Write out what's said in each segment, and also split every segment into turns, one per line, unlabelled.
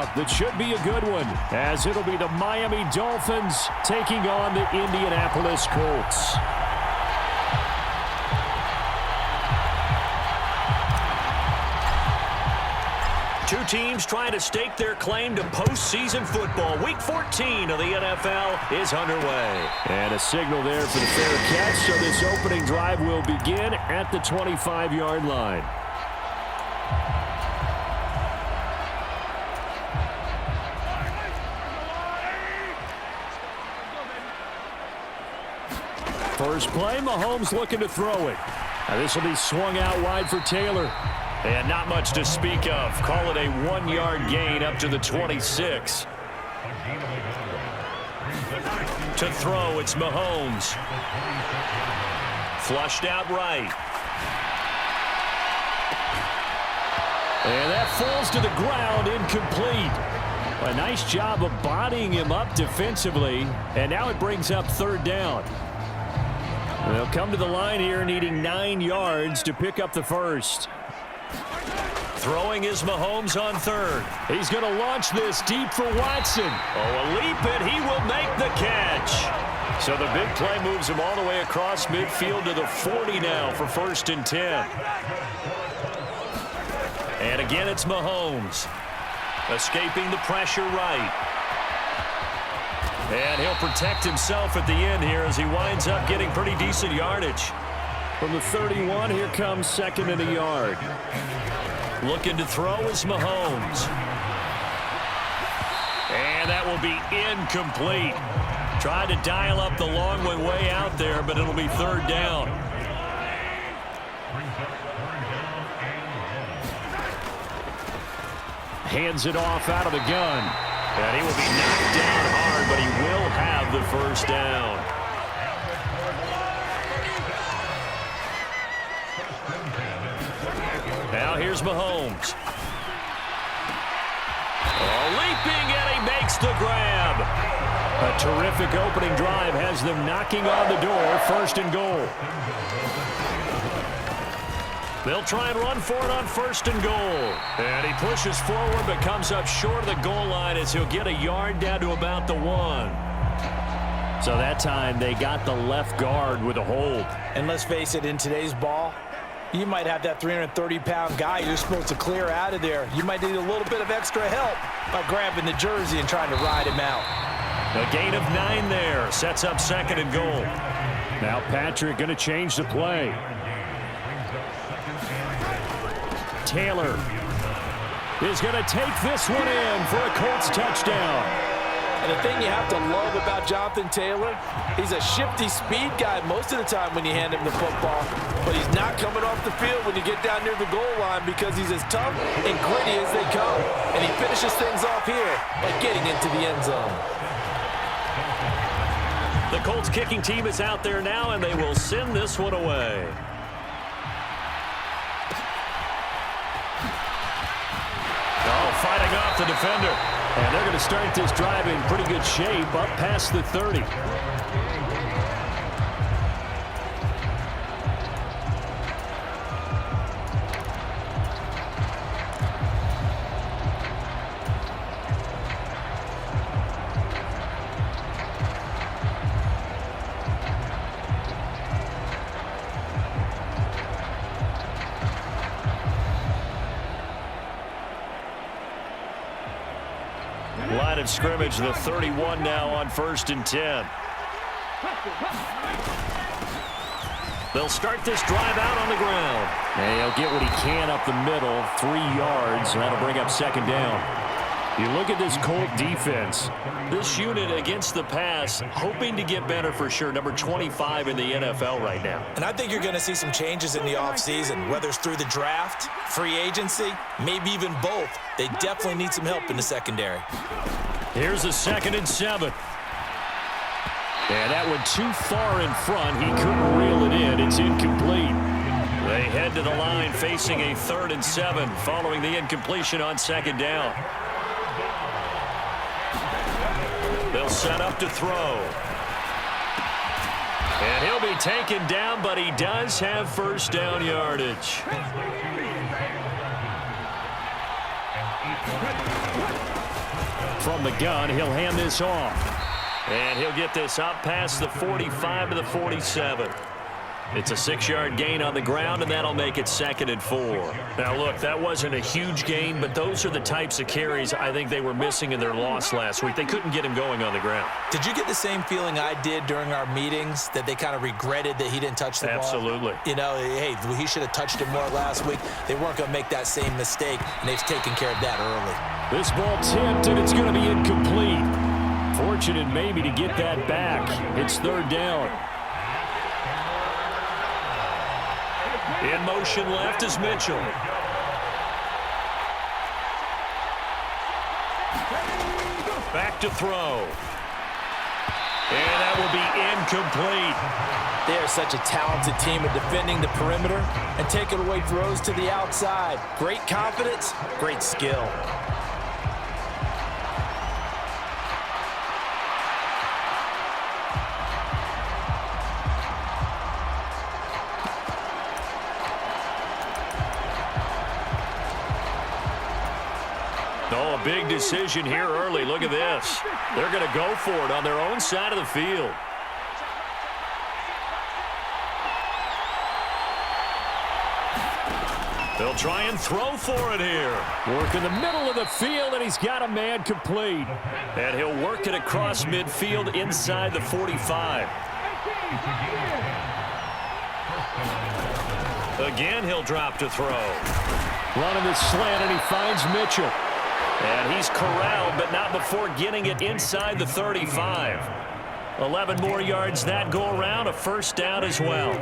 matchup that should be a good one, as it'll be the Miami Dolphins taking on the Indianapolis Colts.
Two teams trying to stake their claim to postseason football. Week 14 of the NFL is underway.
And a signal there for the fair catch, so this opening drive will begin at the 25-yard line. First play, Mahomes looking to throw it. Now this will be swung out wide for Taylor.
And not much to speak of. Call it a 1-yard gain up to the 26. To throw, it's Mahomes. Flushed out right.
And that falls to the ground, incomplete. A nice job of bodying him up defensively. And now it brings up third down. They'll come to the line here needing 9 yards to pick up the first.
Throwing is Mahomes on third.
He's going to launch this deep for Watson.
Oh, a leap, and he will make the catch. So the big play moves him all the way across midfield to the 40 now for 1st and 10. And again, it's Mahomes. Escaping the pressure right. And he'll protect himself at the end here as he winds up getting pretty decent yardage.
From the 31, here comes 2nd and a yard.
Looking to throw is Mahomes. And that will be incomplete. Tried to dial up the long way out there, but it'll be third down.
Hands it off out of the gun.
And he will be knocked down hard, but he will have the first down. Now here's Mahomes. Oh, leaping, and he makes the grab.
A terrific opening drive has them knocking on the door, 1st and goal.
They'll try and run for it on 1st and goal. And he pushes forward but comes up short of the goal line as he'll get a yard down to about the 1.
So that time they got the left guard with a hold.
And let's face it, in today's ball, you might have that 330-pound guy you're supposed to clear out of there. You might need a little bit of extra help by grabbing the jersey and trying to ride him out.
A gain of 9 there. Sets up 2nd and goal.
Now Patrick going to change the play. Taylor is going to take this one in for a Colts touchdown.
And the thing you have to love about Jonathan Taylor, he's a shifty speed guy most of the time when you hand him the football. But he's not coming off the field when you get down near the goal line because he's as tough and gritty as they come. And he finishes things off here by getting into the end zone.
The Colts kicking team is out there now, and they will send this one away. Oh, fighting off the defender.
And they're going to start this drive in pretty good shape up past the 30.
Line of scrimmage, the 31 now on 1st and 10. They'll start this drive out on the ground.
And he'll get what he can up the middle, 3 yards, and that'll bring up 2nd down. You look at this Colt defense.
This unit against the pass, hoping to get better for sure. Number 25 in the NFL right now.
And I think you're going to see some changes in the offseason, whether it's through the draft, free agency, maybe even both. They definitely need some help in the secondary.
Here's a 2nd and 7.
And that went too far in front. He couldn't reel it in. It's incomplete.
They head to the line facing a 3rd and 7 following the incompletion on 2nd down. They'll set up to throw. And he'll be taken down, but he does have 1st down yardage.
from the gun. He'll hand this off.
And he'll get this up past the 45 to the 47. It's a 6-yard gain on the ground, and that'll make it 2nd and 4. Now, look, that wasn't a huge gain, but those are the types of carries I think they were missing in their loss last week. They couldn't get him going on the ground.
Did you get the same feeling I did during our meetings, that they kind of regretted that he didn't touch the ball?
Absolutely.
You know, hey, he should have touched it more last week. They weren't going to make that same mistake, and they've taken care of that early.
This ball tipped, and it's going to be incomplete. Fortunate maybe to get that back. It's 3rd down.
In motion left is Mitchell. Back to throw. And that will be incomplete.
They are such a talented team at defending the perimeter and taking away throws to the outside. Great confidence, great skill.
Oh, a big decision here early. Look at this. They're going to go for it on their own side of the field. They'll try and throw for it here.
Work in the middle of the field, and he's got a man complete.
And he'll work it across midfield inside the 45. Again, he'll drop to throw.
Running the slant, and he finds Mitchell.
And he's corralled, but not before getting it inside the 35. 11 more yards that go around, a 1st down as well.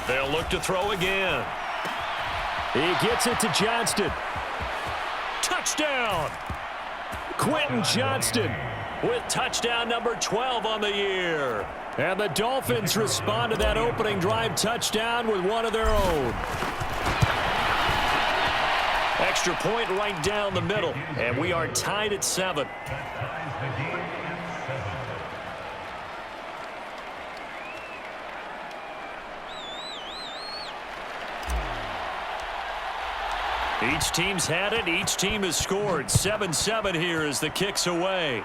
They'll look to throw again.
He gets it to Johnston.
Touchdown!
Quentin Johnston
with touchdown number 12 on the year.
And the Dolphins respond to that opening drive touchdown with one of their own.
Extra point right down the middle, and we are tied at 7. Each team's had it. Each team has scored. 7-7 here as the kick's away.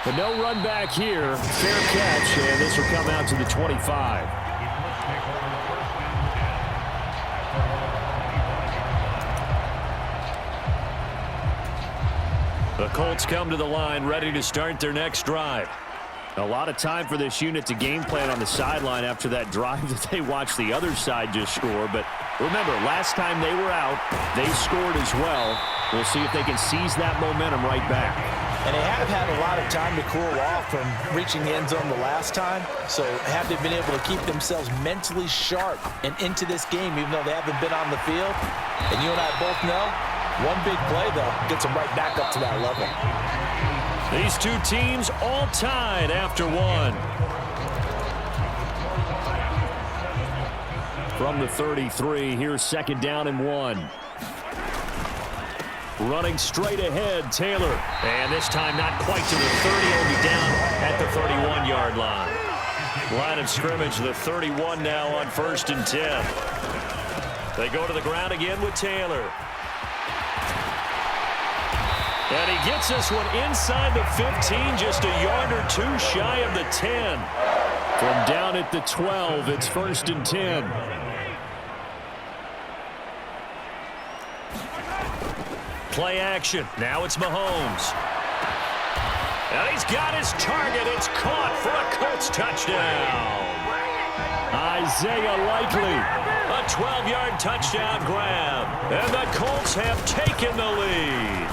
But no run back here. Fair catch, and this will come out to the 25.
The Colts come to the line ready to start their next drive.
A lot of time for this unit to game plan on the sideline after that drive that they watched the other side just score. But remember, last time they were out, they scored as well. We'll see if they can seize that momentum right back.
And they have had a lot of time to cool off from reaching the end zone the last time. So have they been able to keep themselves mentally sharp and into this game, even though they haven't been on the field? And you and I both know, one big play, though, gets them right back up to that level.
These two teams all tied after one.
From the 33, here's 2nd down and 1.
Running straight ahead, Taylor. And this time not quite to the 30. He'll be down at the 31-yard line. Line of scrimmage, the 31 now on 1st and 10. They go to the ground again with Taylor. And he gets this one inside the 15, just a yard or two shy of the 10.
From down at the 12, it's 1st and 10.
Play action. Now it's Mahomes. And he's got his target. It's caught for a Colts touchdown.
Isaiah Likely.
A 12-yard touchdown grab. And the Colts have taken the lead.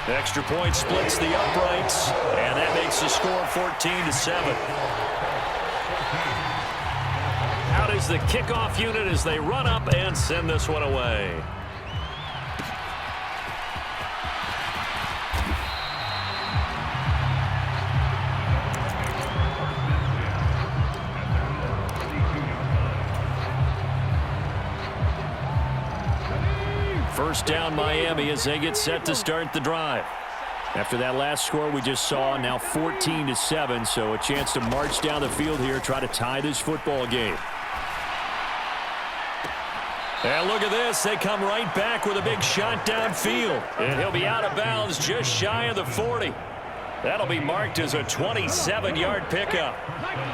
Extra point splits the uprights. And that makes the score 14-7. Out is the kickoff unit as they run up and send this one away.
First down Miami as they get set to start the drive. After that last score we just saw, now 14-7, so a chance to march down the field here, try to tie this football game. And look at this. They come right back with a big shot downfield. And he'll be out of bounds just shy of the 40. That'll be marked as a 27-yard pickup.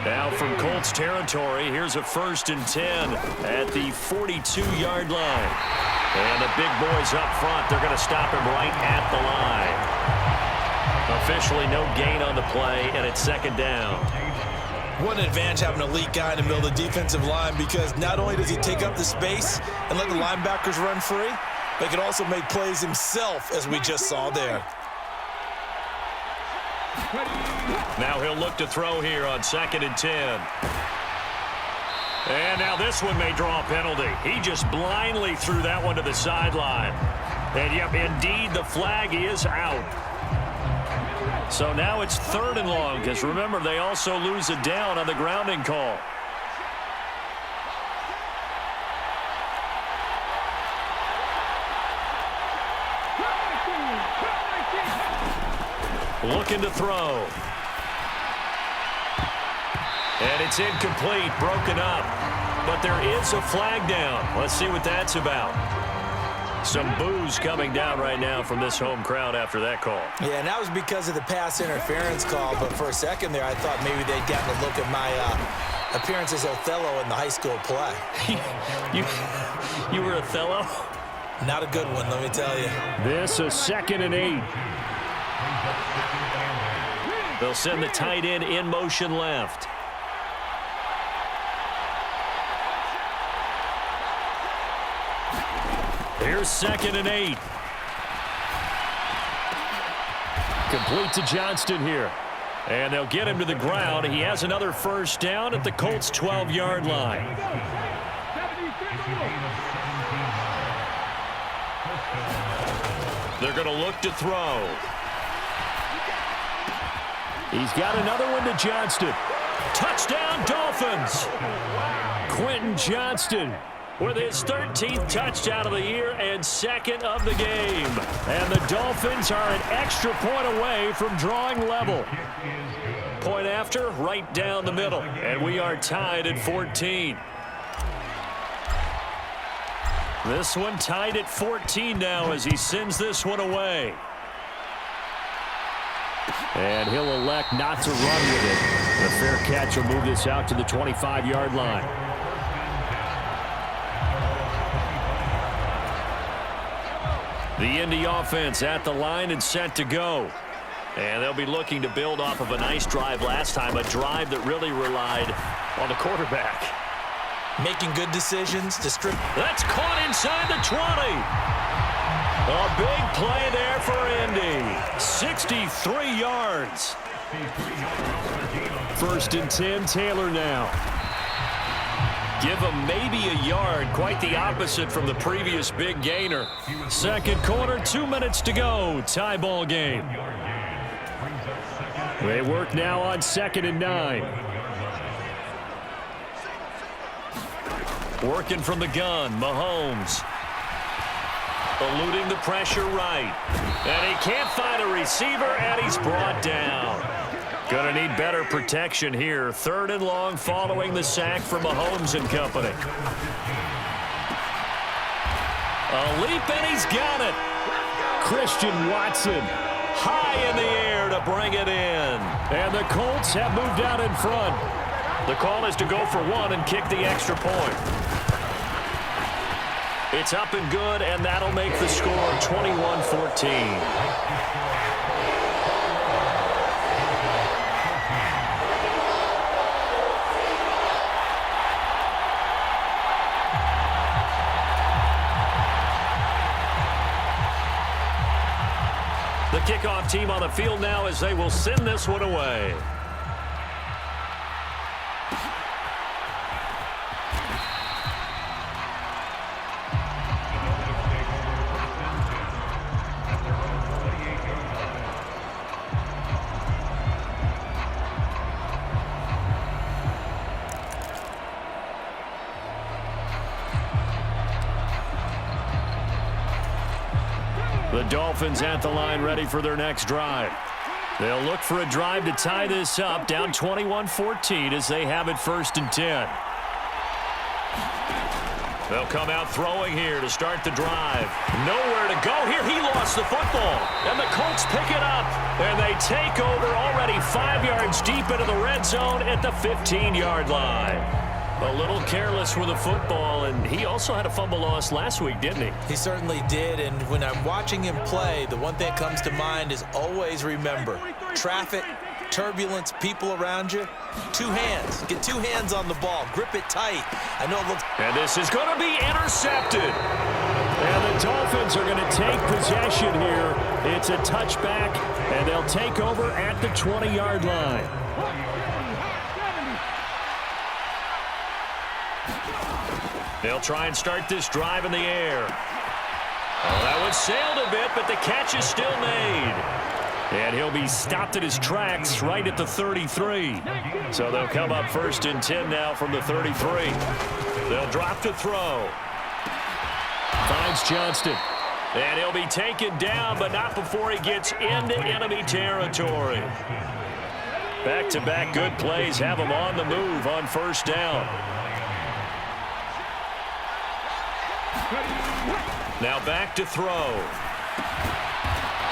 Now from Colts territory, here's a 1st and 10 at the 42-yard line. And the big boys up front, they're going to stop him right at the line. Officially no gain on the play, and it's 2nd down.
What an advantage having an elite guy in the middle of the defensive line, because not only does he take up the space and let the linebackers run free, but he can also make plays himself, as we just saw there.
Now he'll look to throw here on 2nd and 10. And now this one may draw a penalty. He just blindly threw that one to the sideline. And yep, indeed, the flag is out. So now it's 3rd and long, because remember, they also lose a down on the grounding call. Looking to throw. And it's incomplete, broken up. But there is a flag down. Let's see what that's about. Some boos coming down right now from this home crowd after that call.
Yeah, and that was because of the pass interference call. But for a second there, I thought maybe they'd gotten a look at my appearance as Othello in the high school play.
You were Othello?
Not a good one, let me tell you.
This is 2nd and 8.
They'll send the tight end in motion left.
Here's 2nd and 8. Complete to Johnston here. And they'll get him to the ground. He has another 1st down at the Colts' 12-yard line.
They're going to look to throw.
He's got another one to Johnston. Touchdown, Dolphins! Quentin Johnston with his 13th touchdown of the year and 2nd of the game. And the Dolphins are an extra point away from drawing level. Point after, right down the middle. And we are tied at 14. This one tied at 14 now as he sends this one away. And he'll elect not to run with it. The fair catch will move this out to the 25-yard line. The Indy offense at the line and set to go. And they'll be looking to build off of a nice drive last time, a drive that really relied on the quarterback.
Making good decisions.
That's caught inside the 20. A big play there for Indy. 63 yards. 1st and 10, Taylor now. Give him maybe a yard, quite the opposite from the previous big gainer. 2nd quarter, 2 minutes to go. Tie ball game. They work now on 2nd and 9. Working from the gun, Mahomes. Eluding the pressure right. And he can't find a receiver, and he's brought down. Gonna need better protection here. 3rd and long following the sack from Mahomes and company. A leap, and he's got it.
Christian Watson high in the air to bring it in. And the Colts have moved out in front.
The call is to go for 1 and kick the extra point. It's up and good, and that'll make the score 21-14. The kickoff team on the field now as they will send this one away. The Dolphins at the line ready for their next drive. They'll look for a drive to tie this up, down 21-14 as they have it 1st and 10. They'll come out throwing here to start the drive. Nowhere to go here. He lost the football. And the Colts pick it up. And they take over already 5 yards deep into the red zone at the 15-yard line. A little careless with the football, and he also had a fumble loss last week, didn't he?
He certainly did, and when I'm watching him play, the one thing that comes to mind is always remember, traffic, turbulence, people around you, 2 hands. Get 2 hands on the ball. Grip it tight. I know it looks...
And this is going to be intercepted.
And the Dolphins are going to take possession here. It's a touchback, and they'll take over at the 20-yard line.
They'll try and start this drive in the air. Oh, that one sailed a bit, but the catch is still made. And he'll be stopped at his tracks right at the 33. So they'll come up 1st and 10 now from the 33. They'll drop to throw.
Finds Johnston.
And he'll be taken down, but not before he gets into enemy territory. Back-to-back good plays have him on the move on 1st down. Now back to throw.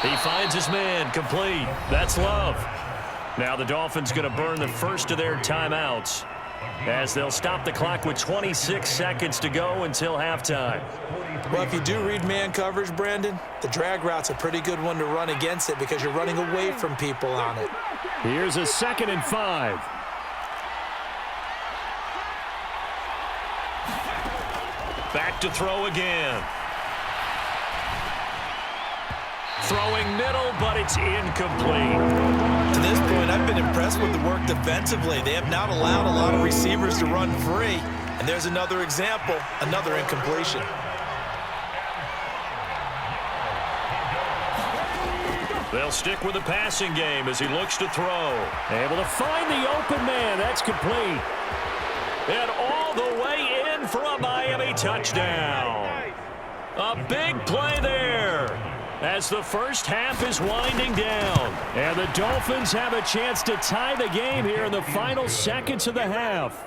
He finds his man, complete. That's Love. Now the Dolphins going to burn the first of their timeouts as they'll stop the clock with 26 seconds to go until halftime.
Well, if you do read man coverage, Brandon, the drag route's a pretty good one to run against it because you're running away from people on it.
Here's a 2nd and 5.
Back to throw again. Throwing middle, but it's incomplete.
To this point, I've been impressed with the work defensively. They have not allowed a lot of receivers to run free. And there's another example, another incompletion.
They'll stick with the passing game as he looks to throw.
Able to find the open man. That's complete.
And all the way in for a Miami touchdown. A big play there as the first half is winding down.
And the Dolphins have a chance to tie the game here in the final seconds of the half.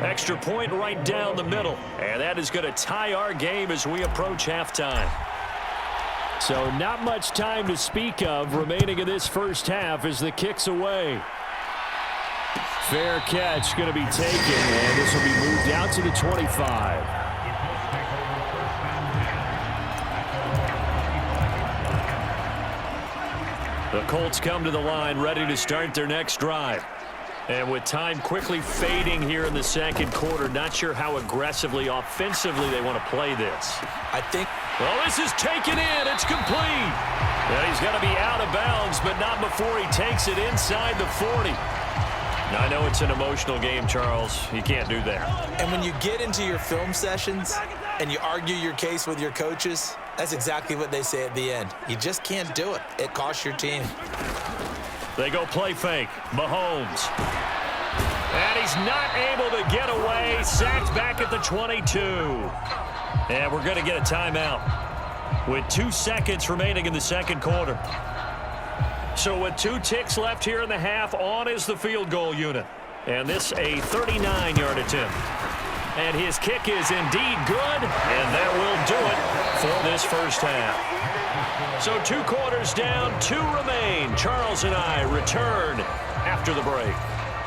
Extra point right down the middle. And that is going to tie our game as we approach halftime.
So not much time to speak of remaining in this first half as the kick's away. Fair catch going to be taken, and this will be moved out to the 25.
The Colts come to the line ready to start their next drive. And with time quickly fading here in the second quarter, not sure how aggressively, offensively they want to play this.
I think...
Well, this is taken in. It's complete. And he's going to be out of bounds, but not before he takes it inside the 40. Now, I know it's an emotional game, Charles. You can't do that.
And when you get into your film sessions and you argue your case with your coaches, that's exactly what they say at the end. You just can't do it. It costs your team.
They go play fake. Mahomes. And he's not able to get away. Sacked back at the 22. And we're going to get a timeout with 2 seconds remaining in the second quarter. So with 2 ticks left here in the half, on is the field goal unit. And this a 39-yard attempt. And his kick is indeed good, and that will do it for this first half. So 2 quarters down, 2 remain. Charles and I return after the break.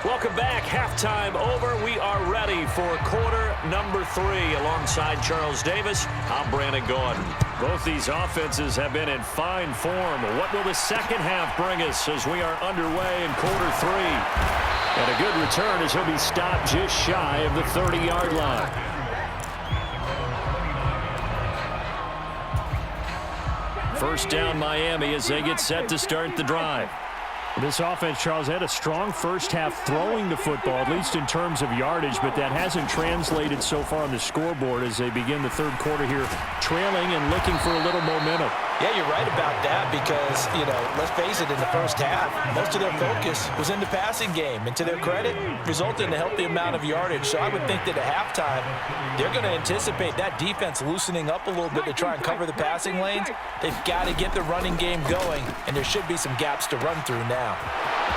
Welcome back. Halftime over. We are ready for quarter number 3 alongside Charles Davis. I'm Brandon Gaudin. Both these offenses have been in fine form. What will the second half bring us as we are underway in quarter 3? And a good return as he'll be stopped just shy of the 30-yard line. First down Miami as they get set to start the drive.
This offense, Charles, had a strong first half throwing the football, at least in terms of yardage, but that hasn't translated so far on the scoreboard as they begin the third quarter here, trailing and looking for a little momentum.
Yeah, you're right about that because, let's face it, in the first half, most of their focus was in the passing game. And to their credit, resulted in a healthy amount of yardage. So I would think that at halftime, they're going to anticipate that defense loosening up a little bit to try and cover the passing lanes. They've got to get the running game going, and there should be some gaps to run through now.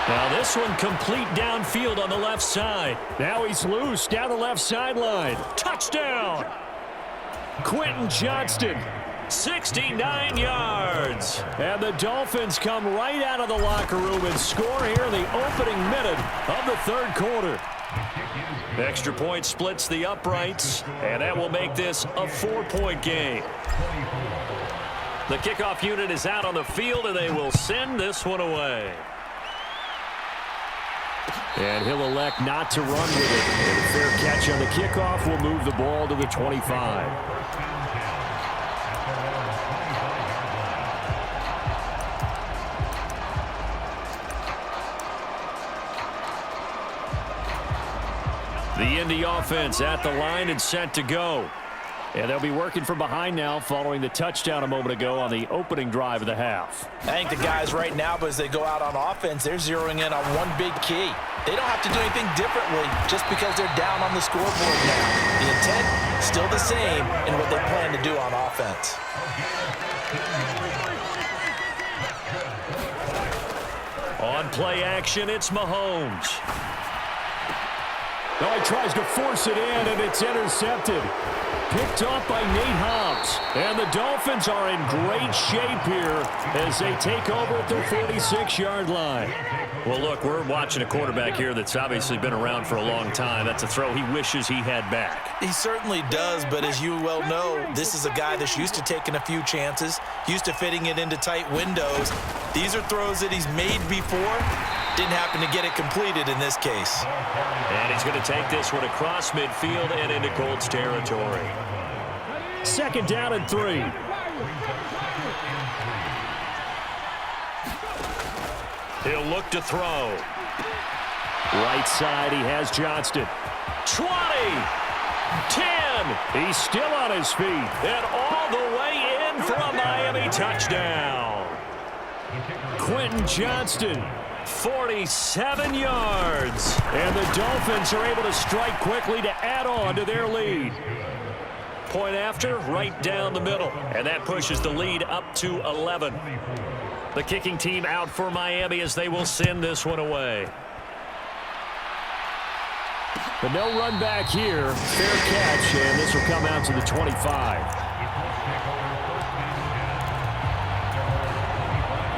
Now this one complete downfield on the left side. Now he's loose down the left sideline. Touchdown! Quentin Johnston.
69 yards.
And the Dolphins come right out of the locker room and score here in the opening minute of the third quarter.
Extra point splits the uprights, and that will make this a 4-point game. The kickoff unit is out on the field, and they will send this one away.
And he'll elect not to run with it. And a fair catch on the kickoff will move the ball to the 25. The Indy offense at the line and set to go. And they'll be working from behind now following the touchdown a moment ago on the opening drive of the half.
I think the guys right now, as they go out on offense, they're zeroing in on one big key. They don't have to do anything differently just because they're down on the scoreboard now. The intent, still the same in what they plan to do on offense.
On play action, it's Mahomes.
Now he tries to force it in, and it's intercepted. Picked off by Nate Hobbs. And the Dolphins are in great shape here as they take over at their 46-yard line.
Well, look, we're watching a quarterback here that's obviously been around for a long time. That's a throw he wishes he had back.
He certainly does, but as you well know, this is a guy that's used to taking a few chances, used to fitting it into tight windows. These are throws that he's made before. Didn't happen to get it completed in this case.
And he's going to take this one across midfield and into Colts territory.
Second down and 3.
He'll look to throw.
Right side, he has Johnston.
20, 10.
He's still on his feet.
And all the way in for a Miami touchdown.
Quentin Johnston.
47 yards.
And the Dolphins are able to strike quickly to add on to their lead.
Point after, right down the middle. And that pushes the lead up to 11. The kicking team out for Miami as they will send this one away.
But no run back here. Fair catch, and this will come out to the 25.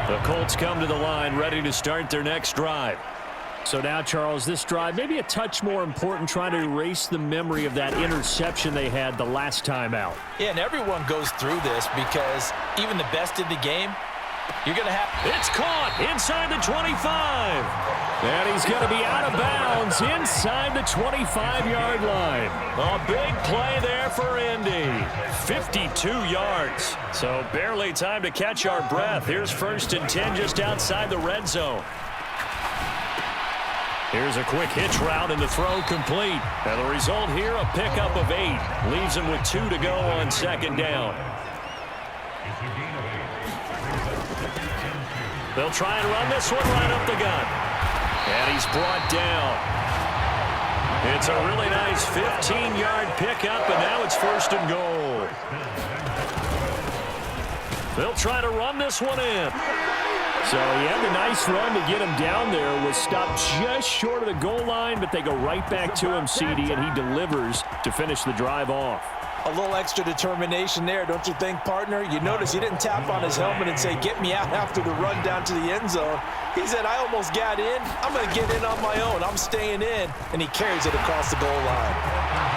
The Colts come to the line ready to start their next drive.
So now, Charles, this drive maybe a touch more important, trying to erase the memory of that interception they had the last time out.
Yeah, and everyone goes through this because even the best in the game, you're going to have...
It's caught inside the 25.
And he's going to be out of bounds inside the 25-yard line.
A big play there for Indy. 52 yards. So barely time to catch our breath. Here's 1st and 10 just outside the red zone. Here's a quick hitch route and the throw complete. And the result here, a pickup of 8. Leaves him with 2 to go on 2nd down. They'll try and run this one right up the gut. And he's brought down. It's a really nice 15-yard pickup, and now it's 1st and goal. They'll try to run this one in.
So he had the nice run to get him down there, was stopped just short of the goal line, but they go right back to him, CD, and he delivers to finish the drive off.
A little extra determination there, don't you think, partner? You notice he didn't tap on his helmet and say, get me out after the run down to the end zone. He said, I almost got in. I'm going to get in on my own. I'm staying in. And he carries it across the goal line.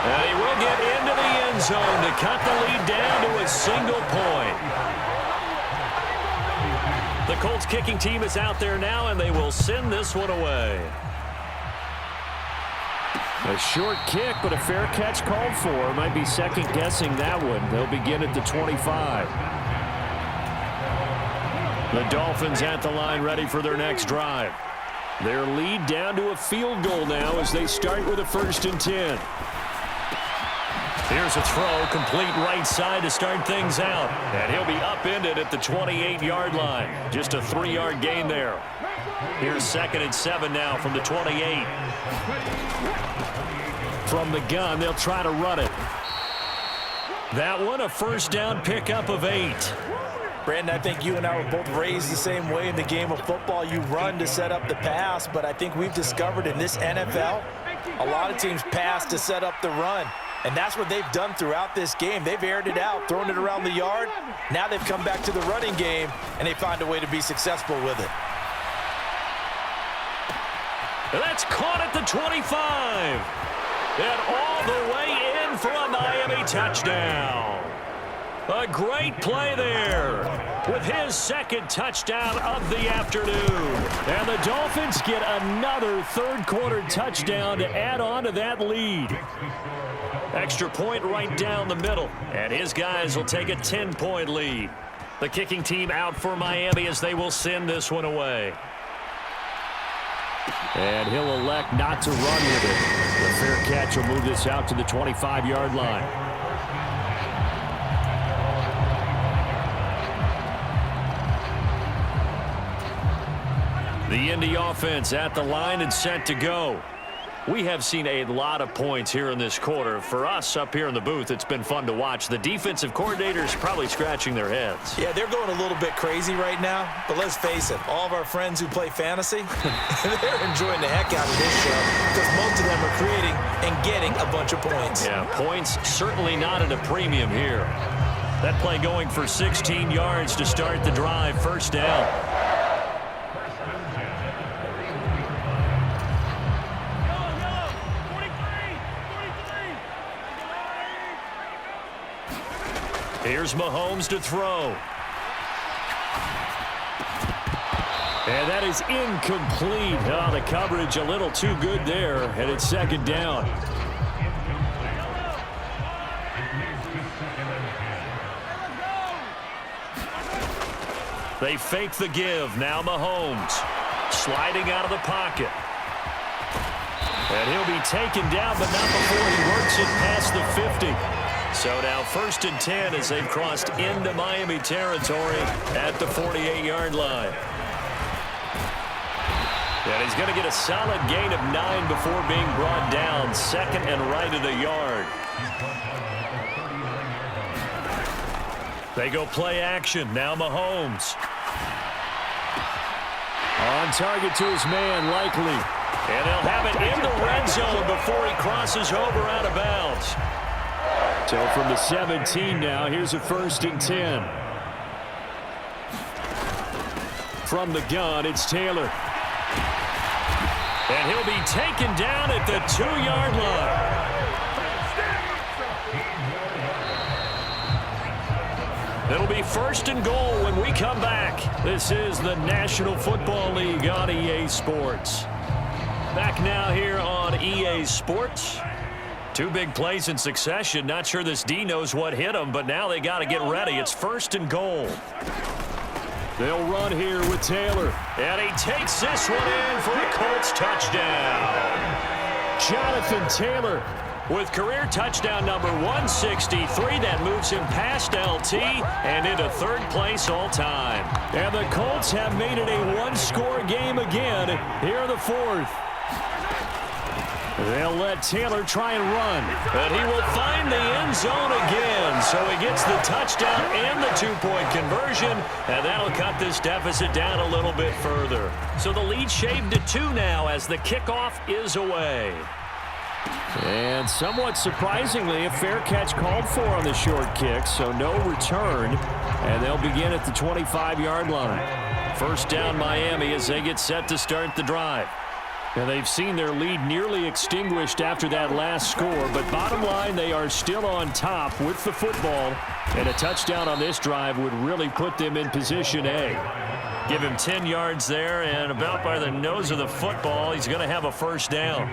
And he will get into the end zone to cut the lead down to a single point. The Colts kicking team is out there now, and they will send this one away.
A short kick, but a fair catch called for. Might be second-guessing that one. They'll begin at the 25. The Dolphins at the line ready for their next drive. Their lead down to a field goal now as they start with a 1st and 10.
Here's a throw, complete right side to start things out. And he'll be upended at the 28-yard line. Just a 3-yard gain there. Here's 2nd and 7 now from the 28.
From the gun, they'll try to run it. That one, a first down pickup of 8.
Brandon, I think you and I were both raised the same way in the game of football. You run to set up the pass, but I think we've discovered in this NFL, a lot of teams pass to set up the run. And that's what they've done throughout this game. They've aired it out, thrown it around the yard. Now they've come back to the running game, and they find a way to be successful with it.
That's caught at the 25. And all the way in for a Miami touchdown. A great play there with his 2nd touchdown of the afternoon.
And the Dolphins get another third-quarter touchdown to add on to that lead.
Extra point right down the middle. And his guys will take a 10-point lead. The kicking team out for Miami as they will send this one away.
And he'll elect not to run with it. The fair catch will move this out to the 25-yard line.
The Indy offense at the line and set to go. We have seen a lot of points here in this quarter. For us up here in the booth, it's been fun to watch. The defensive coordinators probably scratching their heads.
Yeah, they're going a little bit crazy right now, but let's face it, all of our friends who play fantasy, they're enjoying the heck out of this show because most of them are creating and getting a bunch of points.
Yeah, points certainly not at a premium here. That play going for 16 yards to start the drive, first down. Here's Mahomes to throw.
And that is incomplete. Oh, the coverage a little too good there, and it's 2nd down.
They fake the give. Now Mahomes sliding out of the pocket. And he'll be taken down, but not before he works it past the 50. So now 1st and 10 as they've crossed into Miami territory at the 48-yard line. And he's going to get a solid gain of 9 before being brought down. 2nd and right at a yard. They go play action. Now Mahomes.
On target to his man, likely.
And they'll have it in the red zone before he crosses over out of bounds.
So from the 17 now, here's a 1st and 10. From the gun, it's Taylor.
And he'll be taken down at the 2-yard line. It'll be 1st and goal when we come back. This is the National Football League on EA Sports. Back now here on EA Sports. 2 big plays in succession. Not sure this D knows what hit him, but now they got to get ready. It's 1st and goal.
They'll run here with Taylor.
And he takes this one in for a Colts touchdown.
Jonathan Taylor
with career touchdown number 163. That moves him past LT and into 3rd place all time.
And the Colts have made it a 1-score game again here in the 4th. They'll let Taylor try and run.
But he will find the end zone again. So he gets the touchdown and the 2-point conversion. And that'll cut this deficit down a little bit further. So the lead shaved to 2 now as the kickoff is away.
And somewhat surprisingly, a fair catch called for on the short kick. So no return. And they'll begin at the 25-yard line.
First down Miami as they get set to start the drive.
And they've seen their lead nearly extinguished after that last score. But bottom line, they are still on top with the football. And a touchdown on this drive would really put them in position A.
Give him 10 yards there, and about by the nose of the football, he's going to have a first down.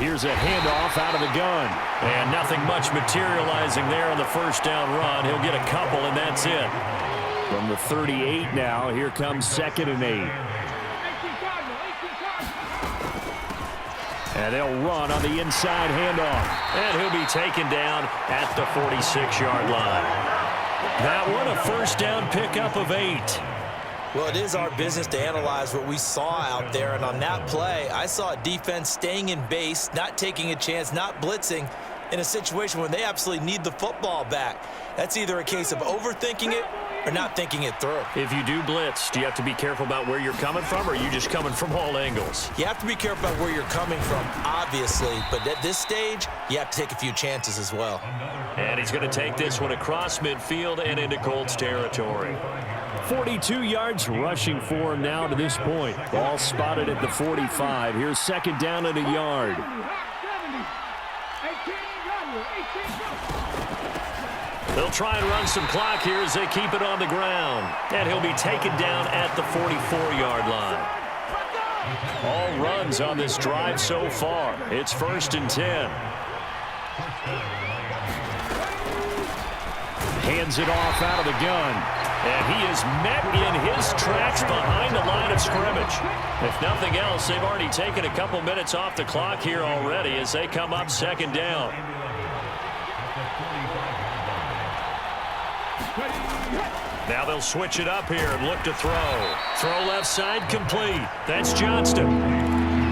Here's a handoff out of the gun.
And nothing much materializing there on the first down run. He'll get a couple, and that's it.
From the 38 now, here comes 2nd and 8. And they'll run on the inside handoff.
And he'll be taken down at the 46-yard line.
That one a first down pickup of 8.
Well, it is our business to analyze what we saw out there, and on that play, I saw a defense staying in base, not taking a chance, not blitzing in a situation where they absolutely need the football back. That's either a case of overthinking it or not thinking it through.
If you do blitz, do you have to be careful about where you're coming from, or are you just coming from all angles?
You have to be careful about where you're coming from, obviously, but at this stage, you have to take a few chances as well.
And he's going to take this one across midfield and into Colts territory.
42 yards rushing for him now to this point. Ball spotted at the 45. Here's second down and a yard.
They'll try and run some clock here as they keep it on the ground. And he'll be taken down at the 44-yard line.
All runs on this drive so far. It's 1st and 10. Hands it off out of the gun. And he is met in his tracks behind the line of scrimmage. If nothing else, they've already taken a couple minutes off the clock here already as they come up second down.
Now they'll switch it up here and look to throw. Throw left side complete. That's Johnston.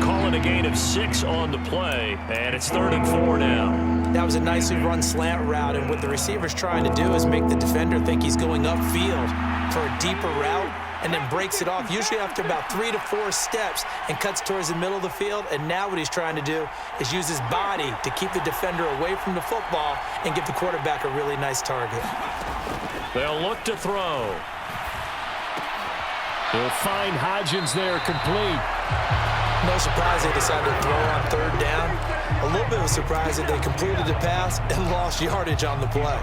Calling a gain of 6 on the play, and it's 3rd and 4 now.
That was a nicely run slant route, and what the receiver's trying to do is make the defender think he's going upfield for a deeper route and then breaks it off, usually after about 3 to 4 steps, and cuts towards the middle of the field. And now what he's trying to do is use his body to keep the defender away from the football and give the quarterback a really nice target.
They'll look to throw.
They'll find Hodgins there complete.
No surprise they decided to throw on 3rd down. A little bit of a surprise that they completed the pass and lost yardage on the play.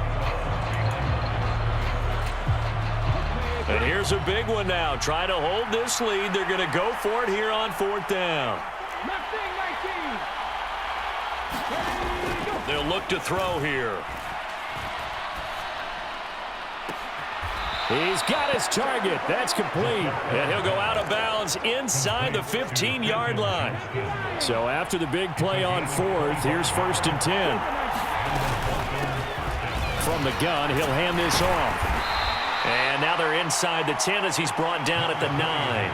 And here's a big one now. Try to hold this lead. They're going to go for it here on 4th down. They'll look to throw here.
He's got his target. That's complete.
And he'll go out of bounds inside the 15-yard line.
So after the big play on 4th, here's 1st and 10. From the gun, he'll hand this off.
And now they're inside the 10 as he's brought down at the 9.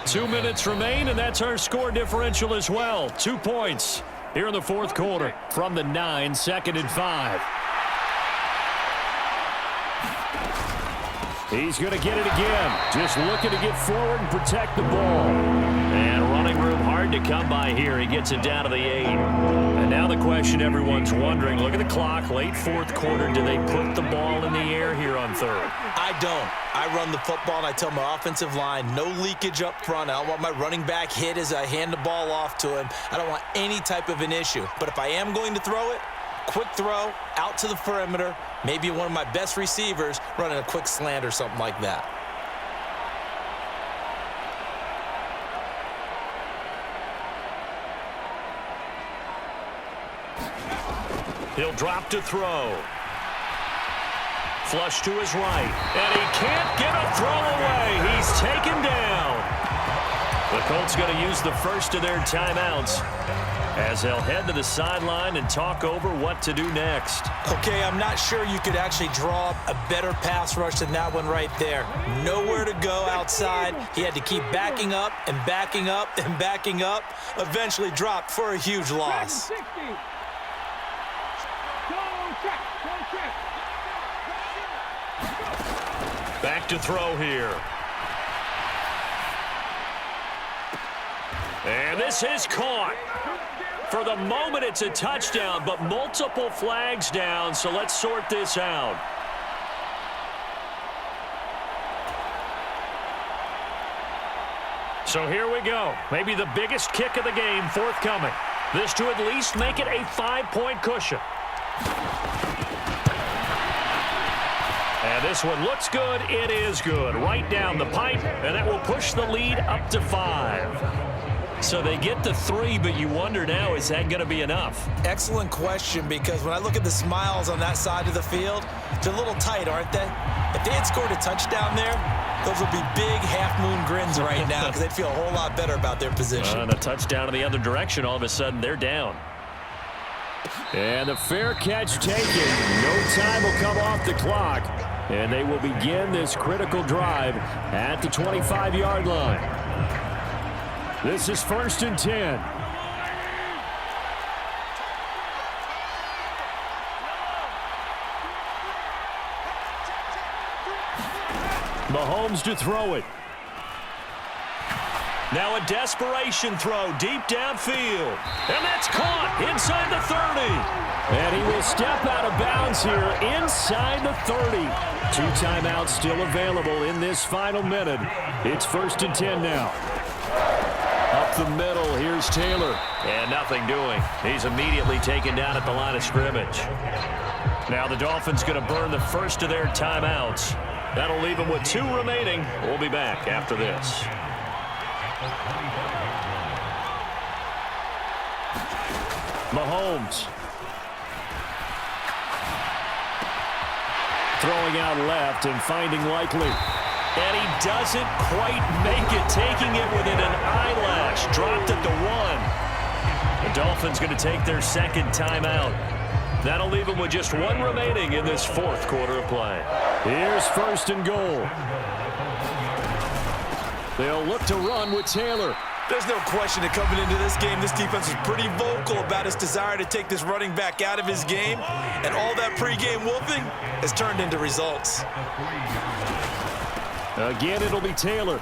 2 minutes remain, and that's our score differential as well. 2 points here in the 4th quarter. From the 9, 2nd and 5. He's going to get it again. Just looking to get forward and protect the ball.
And running room hard to come by here. He gets it down to the 8. And now the question everyone's wondering, look at the clock, late 4th quarter. Do they put the ball in the air here on 3rd?
I don't. I run the football, and I tell my offensive line, no leakage up front. I don't want my running back hit as I hand the ball off to him. I don't want any type of an issue. But if I am going to throw it, quick throw, out to the perimeter, maybe one of my best receivers running a quick slant or something like that.
He'll drop to throw. Flush to his right. And he can't get a throw away. He's taken down. The Colts going to use the first of their timeouts as they'll head to the sideline and talk over what to do next.
Okay, I'm not sure you could actually draw up a better pass rush than that one right there. Nowhere to go outside. He had to keep backing up and backing up and backing up. Eventually dropped for a huge loss.
Back to throw here. And this is caught. For the moment, it's a touchdown, but multiple flags down, so let's sort this out. So here we go. Maybe the biggest kick of the game forthcoming. This to at least make it a 5-point cushion. And this one looks good. It is good. Right down the pipe, and that will push the lead up to 5. So they get to 3, but you wonder now, is that going to be enough?
Excellent question, because when I look at the smiles on that side of the field, they're a little tight, aren't they? If they had scored a touchdown there,
Those will be big half-moon grins right now because they'd feel a whole lot better about their position.
And a touchdown in the other direction, all of a sudden they're down.
And the fair catch taken. No time will come off the clock. And they will begin this critical drive at the 25-yard line. This is 1st and 10. Mahomes to throw it.
Now a desperation throw deep downfield. And that's caught inside the 30.
And he will step out of bounds here inside the 30. 2 timeouts still available in this final minute. It's 1st and 10 now. Up the middle, here's Taylor.
And nothing doing. He's immediately taken down at the line of scrimmage. Now the Dolphins going to burn the first of their timeouts. That'll leave them with 2 remaining. We'll be back after this.
Mahomes. Throwing out left and finding Likely.
And he doesn't quite make it, taking it within an eyelash. Dropped at the 1. The Dolphins going to take their second timeout. That'll leave them with just 1 remaining in this 4th quarter of play.
Here's 1st and goal. They'll look to run with Taylor.
There's no question that coming into this game, this defense is pretty vocal about its desire to take this running back out of his game. And all that pregame wolfing has turned into results.
Again, it'll be Taylor.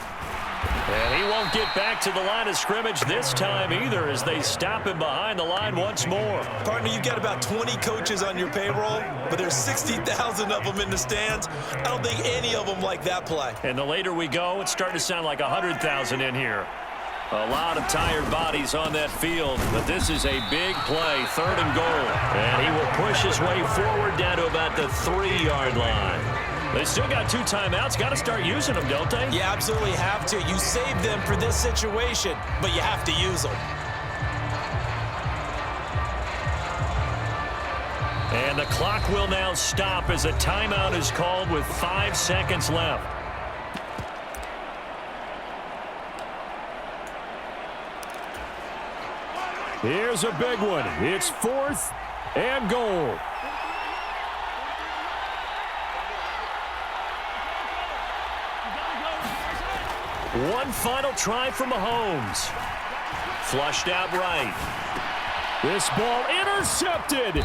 And he won't get back to the line of scrimmage this time either as they stop him behind the line once more.
Partner, you've got about 20 coaches on your payroll, but there's 60,000 of them in the stands. I don't think any of them like that play.
And the later we go, it's starting to sound like 100,000 in here. A lot of tired bodies on that field, but this is a big play, 3rd and goal. And he will push his way forward down to about the 3-yard line. They still got 2 timeouts. Got to start using them, don't they?
You absolutely have to. You save them for this situation, but you have to use them.
And the clock will now stop as a timeout is called with 5 seconds left.
Here's a big one. It's 4th and goal.
One final try for Mahomes. Flushed out right.
This ball intercepted.